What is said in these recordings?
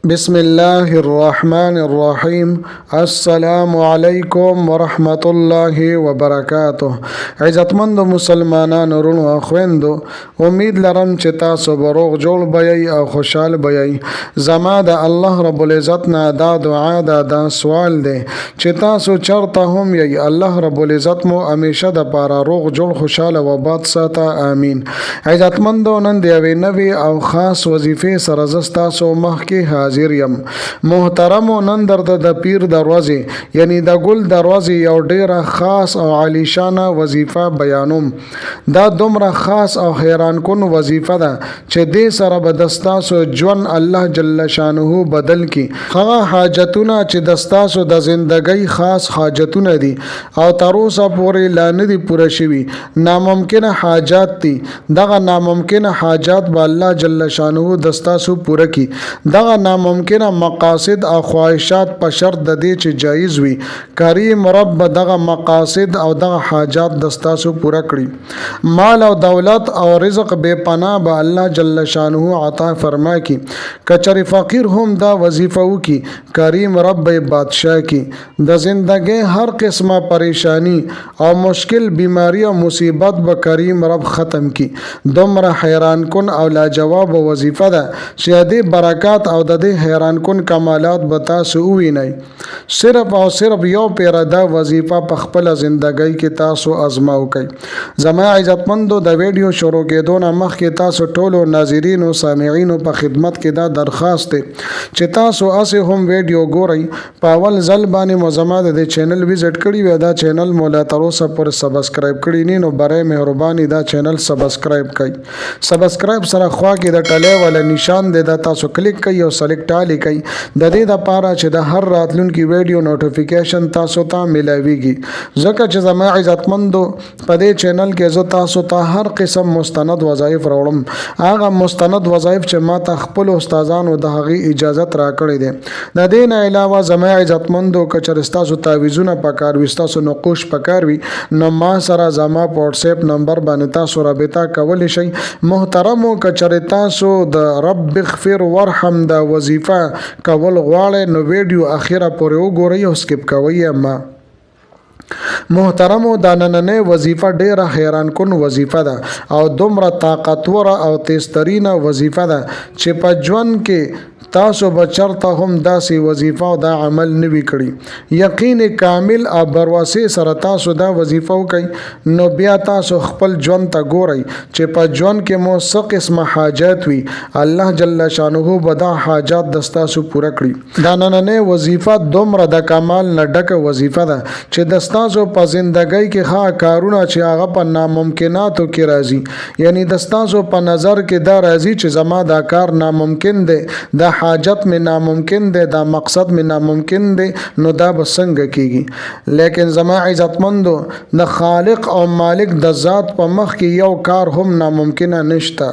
بسم الله الرحمن الرحیم. السلام علیکم ورحمت الله وبرکاته. عزتمند مسلمانانو ورونو او خويندو، امید لرم چې تاسو به روغ جوړ بئ او خوشحال بئ. زما د الله رب العزت نه دا دعا دا سوال دی چې تاسو چرته هم یی، الله رب العزت مو همیشه د پاره روغ جوړ خوشاله و باد ساته. امین. عزتمندو، نن دی یوې نوې او خاص وظیفې سره زه تاسو مخکې حاضر یم. محترم، نن درته د پیر دروازې یعنی د ګل دروازې یو ډیره خاص او عالیشانه وظیفه بیانوم. دا دومره خاص او حیران کن وظیفه ده چې دې سره به دستاسو ژوند الله جل شانه بدل کی. هغه حاجتونه چې دستاسو د زندګۍ خاص حاجتونه دي او تر اوسه پورې لا نه دي پوره شوي، ناممکنه حاجات دي. دغه ناممکنه حاجات به الله جل شانه دستاسو پوره کی. دغه ناممکنه مقاصد او خواهشات په شرط د دې چې جایز وي، کریم رب دغه مقاصد او دغه حاجات دستاسو پوره کړي. مال او دولت او رزق بے پناه به الله جل شانه عطا فرما کی. کچری فقیر هم دا وظیفه وکي، کریم رب بادشاہ کی. د زندګۍ هر قسمه پریشانی او مشکل بیماری او مصیبت به کریم رب ختم کی. دومره حیران کن او لاجواب وظیفه ده چې دې برکات او د دې حیران کن کمالات به تاسو ووینئ. صرف او صرف یو پیره دا وظیفه په خپل ژوندۍ کې تاسو ازماو کړئ. زما عزتمندو، د ویډیو شروع کېدو نه مخکې تاسو ټولو ناظرین او سامعین په خدمت کې دا درخواست دی چې تاسو اسه هم ویډیو ګورئ. په اول ځل باندې مو زما د چینل وزټ کړی وي، دا چینل مو لا تر اوسه پورې سبسکرایب کړی نه، نو برای مهرباني دا چینل سبسکرایب کړئ. سبسکرایب سره خوا کې د ټلې ولا نشان دی، دا تاسو کلیک کړئ او سلیکټ آل کړئ د دې لپاره چې د هر راتلونکي ویډیو نوټیفیکیشن تاسو ته ملایويږي. ځکه چې زما عزتمندو، په دې چینل کې زه تاسو ته هر قسم مستند وظایف راوړم. هغه مستند وظایف چې ما ته خپل استادانو د هغې اجازت راکړې ده. د دې نه علاوه زما عزتمندو، کچر تاسو تعویذونه پکار وي، تاسو نقوش پکار وي، نو ما سره زما په واتس اپ نمبر باندې تاسو رابطه کولی شئ. محترمو، کچر تاسو د رب اغفر ورحم دا وظیفه کول غواړئ نو ویډیو اخیره پورې وګورئ او سکپ کوئ. اما محترمو، دا نننۍ وظیفه ډیره حیران کن وظیفه ده او دومره طاقتوره او تیزترینه وظیفه ده چې په ژوند کې تاسو به چرته هم داسې وظیفه او دا عمل نوي کړي. یقین کامل او برواسې سره تاسو دا وظیفه وکړئ نو بیا تاسو خپل ژوند ته ګورئ چې په ژوند کې مو څه قسمه حاجات وي، الله جل شانه به دا حاجات دستاسو پوره کړي. دا نننۍ وظیفه دومره د کمال نه ډکه وظیفه ده چې دستاسو په زندګۍ کې ښه کارونه چې هغه په ناممکناتو کې راځي، یعنی دستاسو په نظر کې دا راځي چې زما دا کار ناممکن دی، دا حاجت میں ناممکن دے، دا مقصد میں ناممکن دے، نو دا بسنگ کیگی. لیکن زما عزتمندو، د خالق او مالک د ذات په مخ کې یو کار هم ناممکنه نشتا.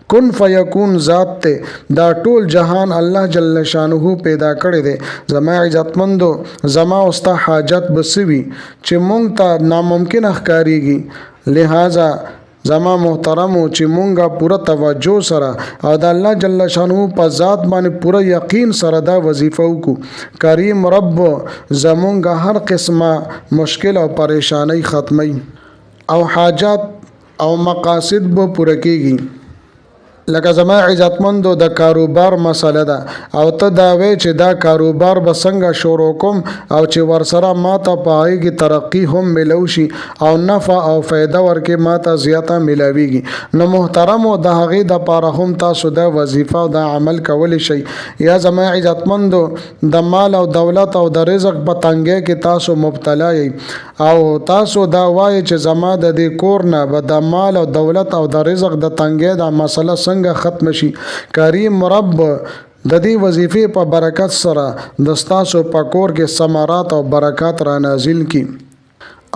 کن فیکون ذات ته دا ټول جهان الله جل شانه پیدا کړی دی. زما عزتمندو، زما اوستا حاجت بسوي چې مونږ ته ناممکن ښکاریږي. لہذا زما محترمو، چې مونږه پوره توجه سره او د الله جل شانه په ذات باندې پوره یقین سره دا وظیفه وکړو، کریم رب زمونږه هر قسمه مشکل او پریشانی ختمي او حاجات او مقاصد به پوره کیږي. لکه زما عزتمندو، د کاروبار مسله ده او ته دا وی چې دا کاروبار به څنګه شروع کوم او چې ورسره ماته په هغې کې ترقی هم ملو شي او نفع او فایده ورکې ماته زیاته ملاویږي. نو محترمو، د هغې دپاره هم تاسو دا وظیفه او دا عمل کولی شئ. یا زما عزتمندو، د مال او دولت او د رزق په تنګۍ کې تاسو مبتلا یئ او تاسو دا وایئ چې زما د دې کور نه به د مال او دولت او د رزق د تنګۍ دا مسله څنګه ختم شي. کریم رب د دې وظیفې په برکت سره د ستاسو په کور کې ثمرات او برکات را نازل کی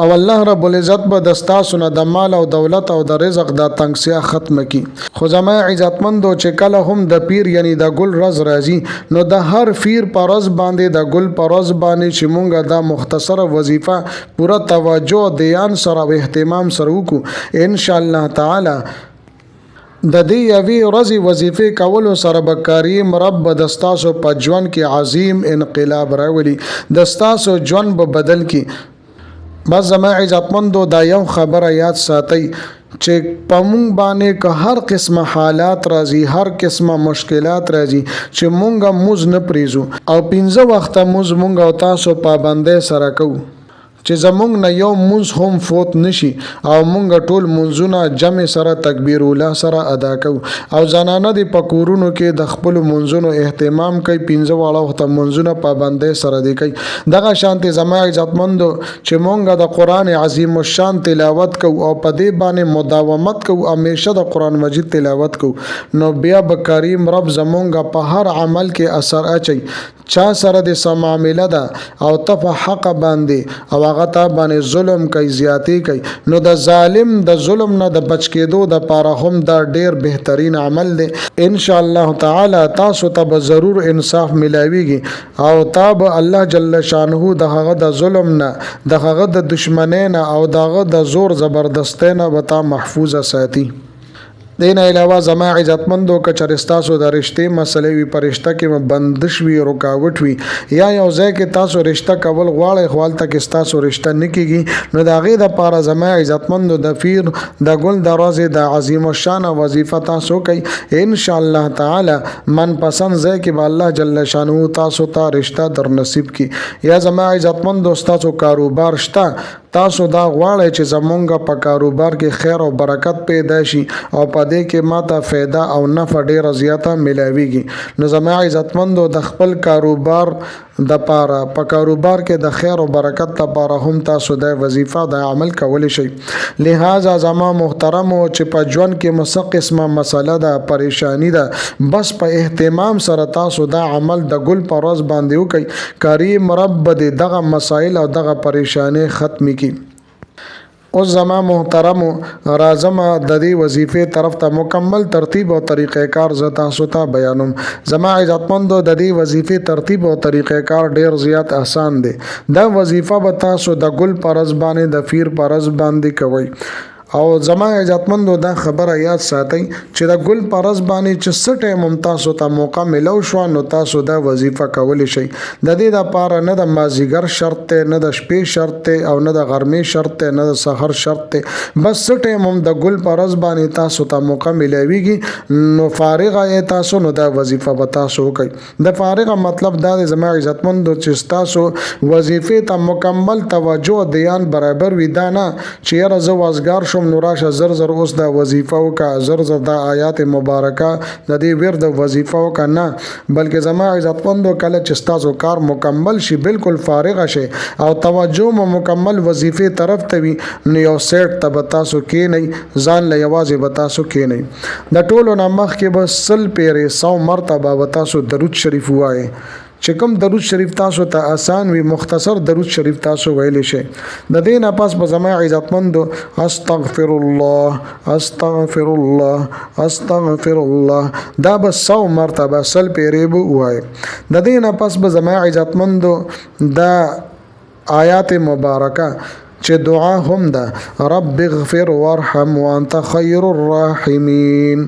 او الله رب العزت به د ستاسو نه د مال او دولت او د رزق د تنګسیا ختم کی. خو زما عزتمندو، چې کله هم د پیر یعنی د ګل رز راځي نو د هر پیر په رز باندې د ګل په رز باندې چې مونږه دا مختصره وظیفه پوره توجه دیان سره او اهتمام سره وکړو، ان شاء الله تعالی د دې یوې ورځې وظیفې کولو سره به کریم رب د ستاسو په ژوند کې عظیم انقلاب راولي، د ستاسو ژوند به بدل کی. بس زما عزتمندو دا یو خبره یاد ساتئ چې په مونږ باندې که هر قسمه حالات راځي، هر قسمه مشکلات راځي، چې مونږه موز نه پریزو او 15 وخته موز مونږ او تاسو پابندۍ سره کوو چې زمونږ نه یو مونز هم فوت نشي او مونږ ټول مونزونه جمع سره تکبیر الله سره ادا کوو. او زنانه د پکورونو کې د خپل مونزونو اهتمام کوي، 15 واړه وخت مونزونه پابندۍ سره دی کوي. دغه شانتي زما عزتمندو چې مونږ د قران عظیم الشان تلاوت کوو او په دې باندې مداومت کوو، همیشه د قران مجید تلاوت کوو، نو بیا به کریم رب زمونږ په هر عمل کې اثر اچي. چا سره د سمامله ده او ته په حق باندې او هغه ته باندې ظلم کوي، زیاتی کوي، نو د ظالم د ظلم نه د بچ کېدو د پاره هم دا ډیر بهترین عمل دی. ان شاء الله تعالی تاسو ته به ضرور انصاف ملاويږي او تاب الله جل شانه د هغه د ظلم نه، د هغه د دشمنۍ نه او دغه د زور زبردستۍ نه وتا محفوظه ساتي. دین علاوه زما عزتمندو که چرستاسو د رشتې مسلې وي، پرشته کې بندش وي، رکاوټ وي، یا یو ځای کې تاسو رشتہ کول غواړئ خو هلته کې ستاسو رشتہ نه کېږي، نو د هغې دپاره زما عزتمندو د پیر د ګل دروازې د عظیم الشان وظیفه تاسو کوئ. ان شاء الله تعالی من پسند ځای کې به الله جل شانه تاسو ته رشتہ در نصیب کی. یا زما عزتمندو ستاسو کاروبار شته، تاسو دا غواړئ چې زمونږ په کاروبار کې خیر او برکت پیدا شي او په دې کې ماته فایده او نفع ډیره زیاته ملاويږي، نو زما عزتمندو د خپل کاروبار د پاره په کاروبار کې د خیر او برکت لپاره هم تاسو د وظیفه د عمل کولی شئ. لہذا زما محترم چې په ژوند کې مسق قسمه مسله ده، پریشانی ده، بس په اهتمام سره تاسو دا عمل د ګل پر ورځ باندې وکړئ، کریم رب دې دغه مسائل او دغه پریشانی ختم کی. اوس زما محترم راځم د دې وظیفې طرف ته مکمل ترتیب او طریقې کار ز تاسو ته بیانوم. زما عزتمندو د دې وظیفې ترتیب او طریقې کار ډیر زیات آسان دی. دا وظیفه به تاسو د ګل پرز باندې د پیر پرز باندې کوئ. او زما عزتمندو دا خبره یاد ساتئ چې د ګل پرز باندې چې څه ټایم تاسو ته موقع ملو شو، نو تاسو دا وظیفه کولی شئ. د دې لپاره نه د مازیګر شرط دی، نه د شپې شرط دی او نه د غرمې شرط دی، نه د سحر شرط دی، بس څه ټایم د ګل پرز باندې تاسو ته موقع ملاويږي نو فارغ یې تاسو نو دا وظیفه به تاسو وکړئ. د فارغ مطلب دا دی زما عزتمندو چې تاسو وظیفې ته مکمل توجه دیان برابر وي، دا نه چې یاره زه وزګار شو نو راشه زر زر اوس دا وظیفه وکا، زر زر دا آیات مبارکه د دې ورد وظیفه وکا، نه بلکې زما عزتمندو کله چې تاسو کار مکمل شي بالکل فارغ شي او توجه مو مکمل وظیفه طرف ته وي، نو یو سیټ ته تاسو کې نه ځان له یوازې تاسو کې نه د ټولو نه مخکې به 100 پیره 100 مرتبه تاسو درود شریف وایي. چې کوم درود شریف تاسو ته آسان وي، مختصر درود شریف تاسو ویلی شئ. د دې نه پس به زما عزتمندو استغفر الله استغفر الله استغفر الله دا به 100 مرتبه 100 پیری به وایي. د دې نه پس به زما عزتمندو دا آیات مبارکه چې دعا هم ده، رب اغفر وارحم وانت خیر الراحمین،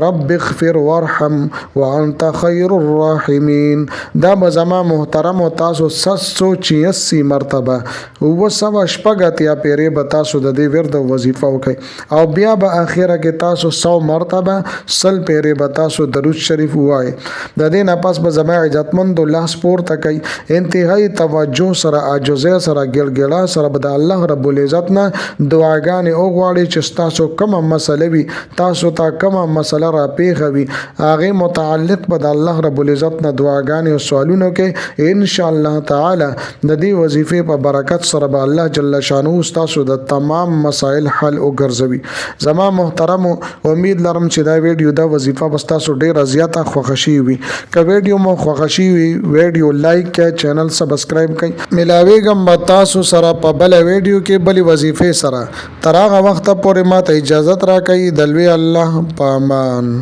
رب اغفر وارحم وانت خیر الراحمین، دا به زما محترم او تاسو 786 مرتبه او 780 پیری به تاسو د دې ورد وظیفه وکړئ. او بیا به اخره کې تاسو 100 مرتبه 100 پیری به تاسو درود شریف وایي. د دې نه پس به زما عزتمندو لاس پورته کوي، انتهایی توجه سره، عاجزۍ سره، ګلګلا سره به د الله رب العزت نه دعاګانې او غواړي چې تاسو کومه مسله وي، تاسو ته کومه مسله را پیښه وي، هغه متعلق به د الله رب العزت نه دعاګانې او سوالونه کې ان شاء الله تعالی د دې وظیفې په برکت سره به الله جل شانه تاسو د تمام مسائل حل او ګرځوي. زما محترم امید لرم چې دا ویډیو دا وظیفه به تاسو ډیره زیاته خوښ شي وي. که ویډیو مو خوښ شي وي ویډیو لایک کړئ، چینل سبسکرایب کړئ. ملاویږم به تاسو سره په بل ویډیو کې بلی وظیفه سره. تر هغه وخت پورې ماته اجازه راکړئ. د لوی الله په امان.